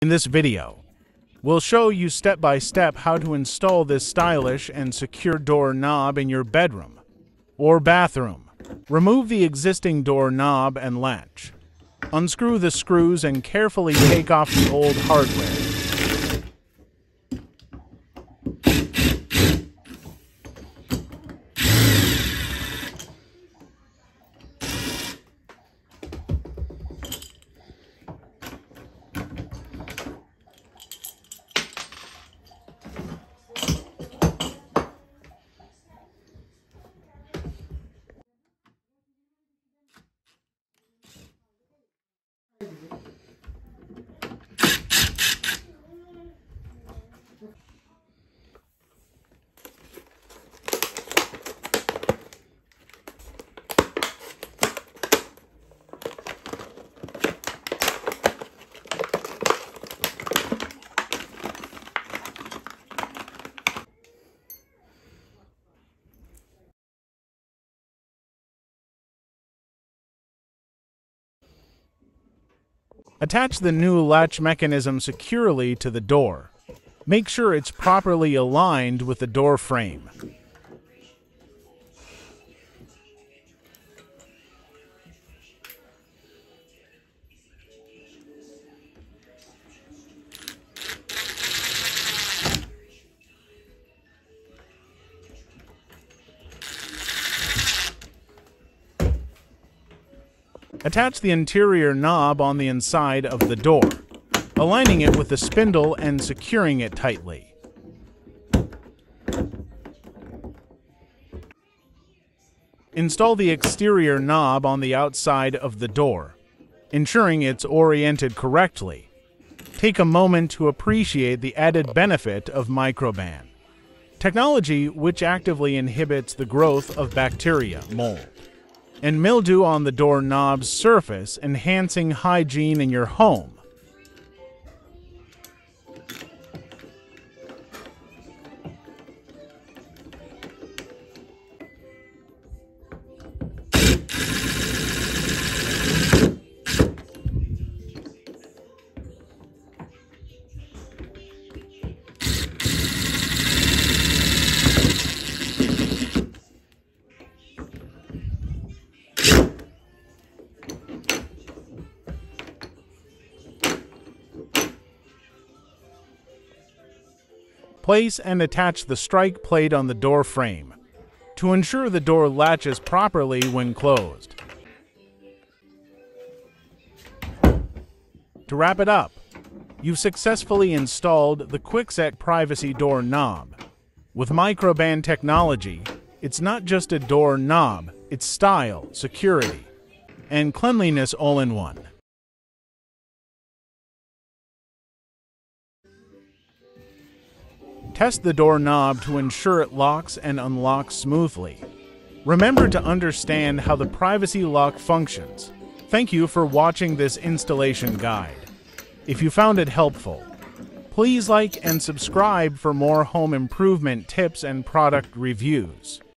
In this video, we'll show you step by step how to install this stylish and secure door knob in your bedroom or bathroom. Remove the existing door knob and latch. Unscrew the screws and carefully take off the old hardware. Attach the new latch mechanism securely to the door. Make sure it's properly aligned with the door frame. Attach the interior knob on the inside of the door, aligning it with the spindle and securing it tightly. Install the exterior knob on the outside of the door, ensuring it's oriented correctly. Take a moment to appreciate the added benefit of Microban technology, which actively inhibits the growth of bacteria, mold, and mildew on the door knob's surface, enhancing hygiene in your home. Place and attach the strike plate on the door frame to ensure the door latches properly when closed. To wrap it up, you've successfully installed the Kwikset Privacy Door Knob. With Microban Technology, it's not just a door knob, it's style, security, and cleanliness all in one. Test the door knob to ensure it locks and unlocks smoothly. Remember to understand how the privacy lock functions. Thank you for watching this installation guide. If you found it helpful, please like and subscribe for more home improvement tips and product reviews.